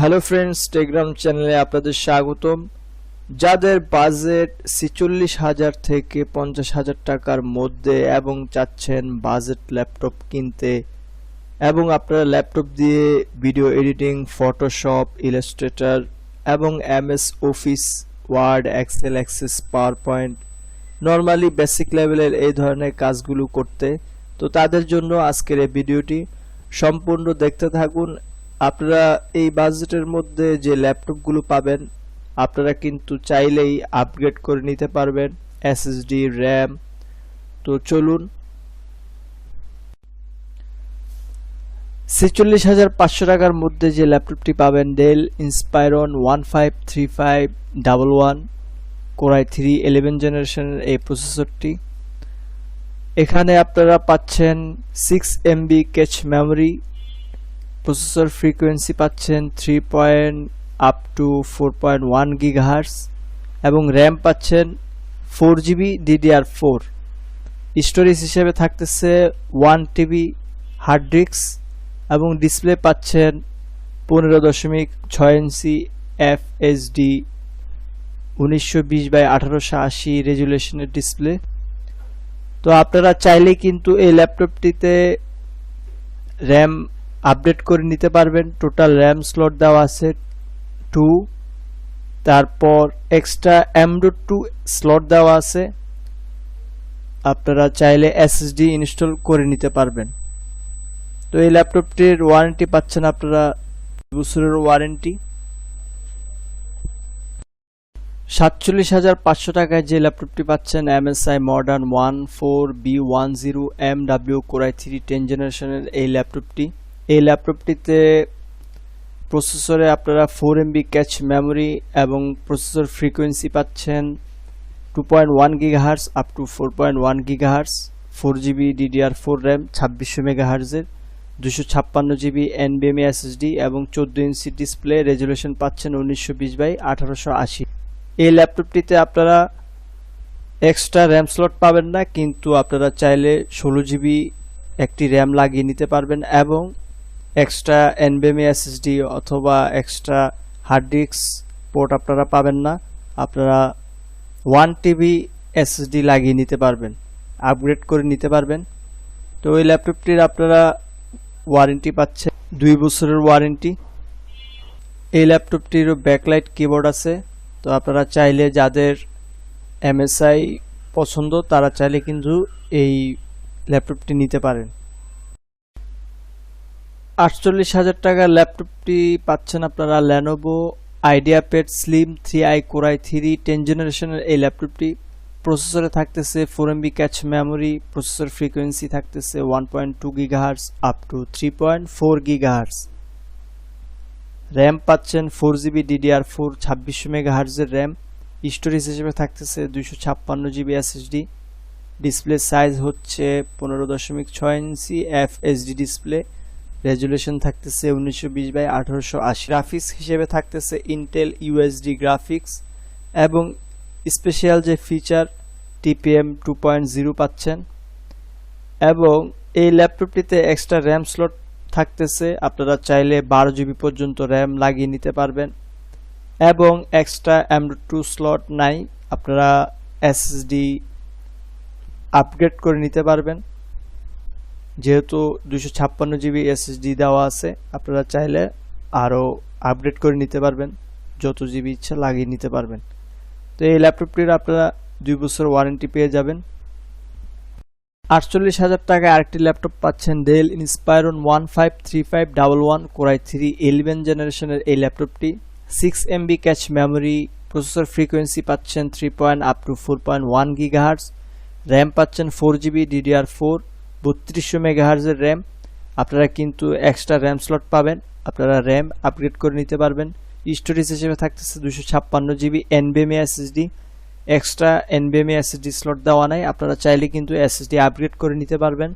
Hello friends, Telegram চ্যানেলে আপনাদের স্বাগতম। যাদের বাজেট ৪৬,০০০ থেকে ৫০,০০০ টাকার মধ্যে এবং চাচ্ছেন বাজেট ল্যাপটপ কিনতে এবং আপনারা ল্যাপটপ দিয়ে ভিডিও এডিটিং, ফটোশপ, ইলাস্ট্রেটর এবং MS Office, Word, Excel, Access, PowerPoint, normally basic লেভেলের এই ধরনের কাজগুলো করতে, তো তাদের জন্য আজকের এই ভিডিওটি সম্পূর্ণ দেখতে থাকুন। আপনারা এই বাজেটের মধ্যে যে ল্যাপটপগুলো পাবেন আপনারা কিন্তু চাইলেই আপগ্রেড করে নিতে পারবেন SSD, RAM। তো চলুন, ৪৬,৫০০ টাকার মধ্যে যে ল্যাপটপটি পাবেন ডেল ইন্সপায়রন 153511 Core i3 11 জেনারেশনের এই প্রসেসরটি। এখানে আপনারা পাচ্ছেন 6 MB catch memory, processor frequency পাচ্ছেন 3 আপ টু 4.1 GHz এবং র্যাম পাচ্ছেন 4GB DDR4। স্টোরেজ হিসেবে থাকতেছে 1 TB হার্ড ডিস্ক এবং ডিসপ্লে পাচ্ছেন 15.6 ইঞ্চি FHD 1920x1880 রেজুলেশনের ডিসপ্লে। তো আপনারা চাইলে কিন্তু এই ল্যাপটপটিতে র্যাম আপডেট করে নিতে পারবেন। টোটাল র্যাম স্লট দেওয়া আছে 2, তারপর এক্সট্রা M.2 স্লট দেওয়া আছে। আপনারা চাইলে SSD ইনস্টল করে নিতে পারবেন। তো এই ল্যাপটপটির ওয়ারেন্টি পাচ্ছেন আপনারা 2 বছরের ওয়ারেন্টি। ৪৭,৫০০ টাকায় যে ল্যাপটপটি পাচ্ছেন MSI modern 14B10MW Core i3 10 জেনারেশনের এই ল্যাপটপটি। এই ল্যাপটপটিতে প্রসেসরে আপনারা 4 MB ক্যাচ মেমোরি এবং প্রসেসর ফ্রিকোয়েন্সি পাচ্ছেন 2.1 GHz up to 4.1 GHz, 4GB DDR4 RAM 2600 MHz এর, 256GB NVMe SSD এবং 14 ইঞ্চি ডিসপ্লে, রেজুলেশন পাচ্ছেন 1920x1880। এই ল্যাপটপটিতে আপনারা এক্সট্রা র্যাম স্লট পাবেন না, কিন্তু আপনারা চাইলে 16GB একটি র্যাম লাগিয়ে নিতে পারবেন এবং এক্সট্রা NVMe SSD অথবা এক্সট্রা হার্ড ডিস্ক পোর্ট আপনারা পাবেন না। আপনারা 1 TB SSD লাগিয়ে নিতে পারবেন, আপগ্রেড করে নিতে পারবেন। তো এই ল্যাপটপটির আপনারা ওয়ারেন্টি পাচ্ছেন 2 বছরের ওয়ারেন্টি। এই ল্যাপটপটিরও ব্যাকলাইট কিবোর্ড আছে। তো আপনারা চাইলে যাদের MSI পছন্দ তারা চাইলে কিন্তু এই ল্যাপটপটি নিতে পারেন। ৪৮,০০০ টাকার ল্যাপটপটি পাচ্ছেন আপনারা Lenovo IdeaPad Slim 3i Core i3 10 জেনারেশনের এই ল্যাপটপটি। প্রসেসরে থাকতেছে 4 MB catch memory, processor frequency থাকতেছে 1.2 GHz up to 3.4 GHz। RAM পাচ্ছেন 4GB DDR4 2600 MHz এর র্যাম। স্টোরেজ হিসেবে থাকতেছে 256GB SSD। ডিসপ্লে সাইজ হচ্ছে 15.6 ইঞ্চি FHD ডিসপ্লে, রেজুলেশন থাকতেছে 1920x1880। গ্রাফিক্স হিসেবে থাকতেছে ইন্টেল USD গ্রাফিক্স এবং স্পেশাল যে ফিচার TPM 2.0 পাচ্ছেন এবং এই ল্যাপটপটিতে এক্সট্রা র্যাম স্লট থাকতেছে। আপনারা চাইলে 12GB পর্যন্ত র্যাম লাগিয়ে নিতে পারবেন এবং এক্সট্রা M.2 স্লট নাই, আপনারা SSD আপগ্রেড করে নিতে পারবেন। যেহেতু 256GB SSD দেওয়া আছে, আপনারা চাইলে আরও আপগ্রেড করে নিতে পারবেন, যত জিবি ইচ্ছা লাগিয়ে নিতে পারবেন। তো এই ল্যাপটপটির আপনারা 2 বছর ওয়ারেন্টি পেয়ে যাবেন। ৪৮,০০০ টাকায় আরেকটি ল্যাপটপ পাচ্ছেন ডেল ইন্সপায়রন 153511 Core i3 11 জেনারেশনের এই ল্যাপটপটি। 6 MB catch memory, processor frequency পাচ্ছেন 3 আপ টু 4.1 GHz, র্যাম পাচ্ছেন 4GB DDR4 3200 MHz এর র্যাম। আপনারা কিন্তু এক্সট্রা র্যাম স্লট পাবেন, আপনারা র্যাম আপগ্রেড করে নিতে পারবেন। স্টোরেজ হিসেবে থাকতেছে 256GB NVMe SSD, extra NVMe SSD slot দেওয়া নাই, আপনারা চাইলে কিন্তু SSD আপগ্রেড করে নিতে পারবেন।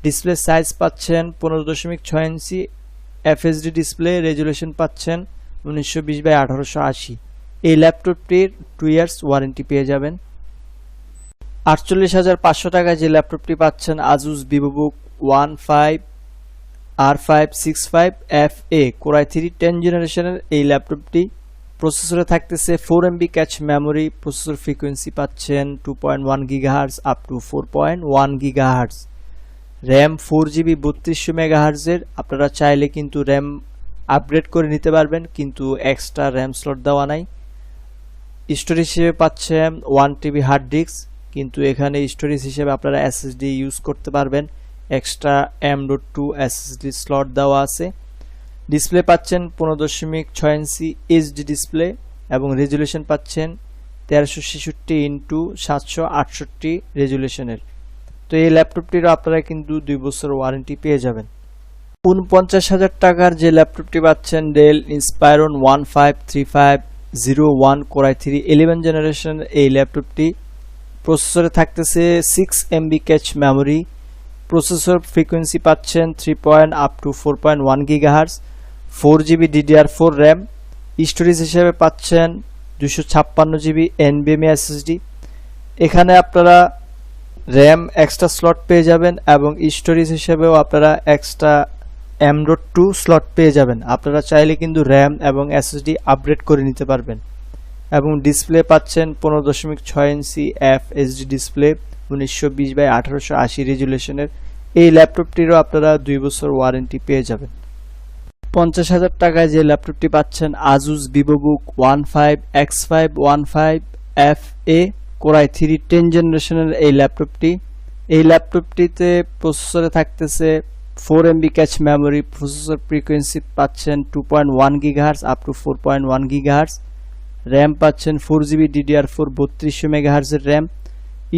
ডিসপ্লে সাইজ পাচ্ছেন 15.6 ইঞ্চি FHD ডিসপ্লে, রেজুলেশন পাচ্ছেন 1920x1880। এই ল্যাপটপটির 2 ইয়ার্স ওয়ারেন্টি পেয়ে যাবেন। ৪৮,৫০০ টাকায় যে ল্যাপটপটি পাচ্ছেন Asus VivoBook 15 R565FA Core i3 10 জেনারেশনের এই ল্যাপটপটি প্রসেসরে থাকতেছে 4MB catch memory, processor frequency পাচ্ছেন 2.1 GHz up to 4.1 GHz, RAM 4GB 3200 MHz এর। আপনারা চাইলে কিন্তু র্যাম আপগ্রেড করে নিতে পারবেন, কিন্তু এক্সট্রা র্যাম স্লট দেওয়া নাই। স্টোরেজ হিসেবে পাচ্ছেন 1TB হার্ড ডিস্ক, কিন্তু এখানে স্টোরেজ হিসেবে আপনারা SSD ইউজ করতে পারবেন, এক্সট্রা M.2 SSD স্লট দেওয়া আছে। ডিসপ্লে পাচ্ছেন 15.6 ইঞ্চি HD ডিসপ্লে এবং রেজুলেশন পাচ্ছেন 1366x768 রেজুলেশনের। তো এই ল্যাপটপটিরও আপনারা কিন্তু 2 বছর ওয়ারেন্টি পেয়ে যাবেন। 49,000 টাকার যে ল্যাপটপটি পাচ্ছেন del Inspiron 153501 Core i3 11 generation এই ল্যাপটপটি প্রসেসরে থাকতেছে 6MB catch memory, processor frequency পাচ্ছেন 3.4.1 GHz, 4GB DDR4 RAM, storage হিসেবে পাচ্ছেন 256GB NVMe SSD। এখানে আপনারা র্যাম এক্সট্রা স্লট পেয়ে যাবেন এবং স্টোরেজ হিসেবেও আপনারা এক্সট্রা M.2 স্লট পেয়ে যাবেন। আপনারা চাইলে কিন্তু র্যাম এবং SSD আপগ্রেড করে নিতে পারবেন। এবং ডিসপ্লে পাচ্ছেন 15.6 ইঞ্চি FHD ডিসপ্লে 1920x1880 রেজুলেশনের। এই ল্যাপটপটিরও আপনারা 2 বছর ওয়ারেন্টি পেয়ে যাবেন। 50,000 টাকায় যে ল্যাপটপটি পাচ্ছেন Asus VivoBook 15X515FA Core i3 10 জেনারেশনের এই ল্যাপটপটিতে প্রসেসরে থাকতেছে 4MB catch memory, processor frequency পাচ্ছেন 2.1 GHz up to 4.1 GHz, RAM পাচ্ছেন 4GB DDR4 3200 MHz এর র্যাম,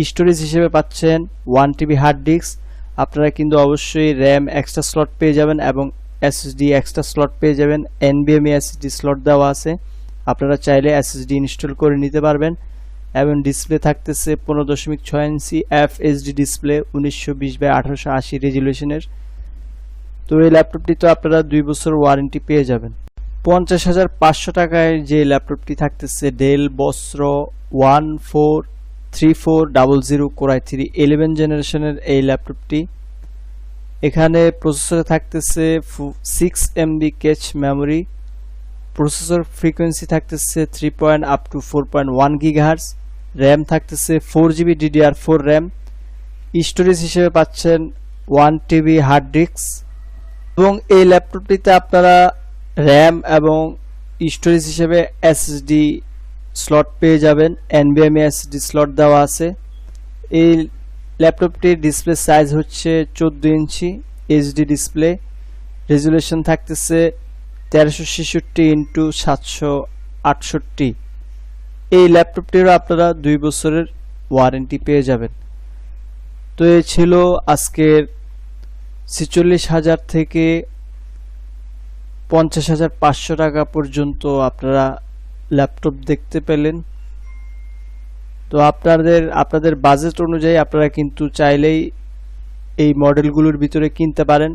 স্টোরেজ হিসেবে পাচ্ছেন 1TB হার্ড ডিস্ক। আপনারা কিন্তু অবশ্যই র্যাম এক্সট্রা স্লট পেয়ে যাবেন এবং SSD এক্সট্রা স্লট পেয়ে যাবেন, NVMe SSD স্লট দেওয়া আছে, আপনারা চাইলে SSD ইনস্টল করে নিতে পারবেন। এবং ডিসপ্লে থাকতেছে 15.6 ইঞ্চি FHD ডিসপ্লে 1920x1880 রেজুলেশনের। তো এই ল্যাপটপটি তো আপনারা 2 বছর ওয়ারেন্টি পেয়ে যাবেন। 50,500 টাকায় যে ল্যাপটপটি থাকতেছে ডেল বস্ত্র 143400 Core i3 11 জেনারেশনের এই ল্যাপটপটি। এখানে প্রসেসরে থাকতেছে 6MB catch memory, processor frequency থাকতেছে 3.4.1 GHz, র্যাম থাকতেছে 4GB DDR4 র্যাম, স্টোরেজ হিসেবে পাচ্ছেন 1TB হার্ড ডিস্ক। এবং এই ল্যাপটপটিতে আপনারা র্যাম এবং স্টোরেজ হিসেবে SSD স্লট পেয়ে যাবেন, NVMe SSD স্লট দেওয়া আছে। এই ল্যাপটপটির ডিসপ্লে সাইজ হচ্ছে 14 ইঞ্চি HD ডিসপ্লে, রেজুলেশন থাকতেছে 1366x768। এই ল্যাপটপটিরও আপনারা 2 বছরের ওয়ারেন্টি পেয়ে যাবেন। তো এই ছিল আজকের 46,000 থেকে 50,500 টাকা পর্যন্ত আপনারা ল্যাপটপ দেখতে পেলেন। তো আপনাদের বাজেট অনুযায়ী আপনারা কিন্তু চাইলেই এই মডেলগুলোর ভিতরে কিনতে পারেন।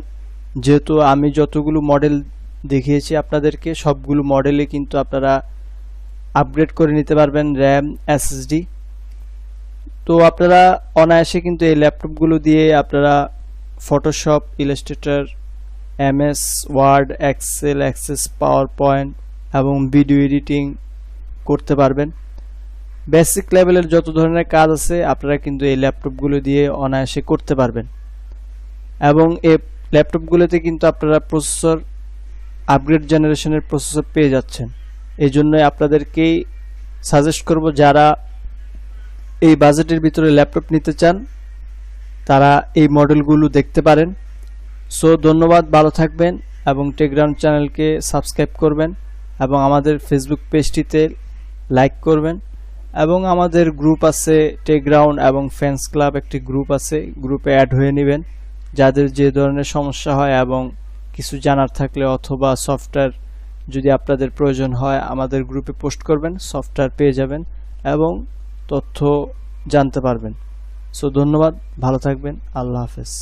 যেহেতু আমি যতগুলো মডেল দেখিয়েছি আপনাদেরকে, সবগুলো মডেলে কিন্তু আপনারা আপগ্রেড করে নিতে পারবেন র্যাম SSD। তো আপনারা অনায়াসে কিন্তু এই ল্যাপটপগুলো দিয়ে আপনারা Photoshop, Illustrator, MS Word, Excel, Access, PowerPoint এবং ভিডিও এডিটিং করতে পারবেন। বেসিক লেভেলের যত ধরনের কাজ আছে আপনারা কিন্তু এই ল্যাপটপগুলো দিয়ে অনায়াসে করতে পারবেন। এবং এই ল্যাপটপগুলোতে কিন্তু আপনারা প্রসেসর আপগ্রেড জেনারেশনের প্রসেসর পেয়ে যাচ্ছেন। এই জন্যই আপনাদেরকেই সাজেস্ট করব, যারা এই বাজেটের ভিতরে ল্যাপটপ নিতে চান তারা এই মডেলগুলো দেখতে পারেন। সো ধন্যবাদ, ভালো থাকবেন এবং টেলিগ্রাম চ্যানেলকে সাবস্ক্রাইব করবেন এবং আমাদের ফেসবুক পেজটিতে লাইক করবেন। এবং আমাদের গ্রুপ আছে টেলিগ্রাম এবং ফ্যান্স ক্লাব, একটি গ্রুপ আছে, গ্রুপে অ্যাড হয়ে নেবেন। যাদের যে ধরনের সমস্যা হয় এবং কিছু জানার থাকলে অথবা সফটওয়্যার যদি আপনাদের প্রয়োজন হয় আমাদের গ্রুপে পোস্ট করবেন, সফটওয়্যার পেয়ে যাবেন এবং তথ্য জানতে পারবেন। সো ধন্যবাদ, ভালো থাকবেন, আল্লাহ হাফেজ।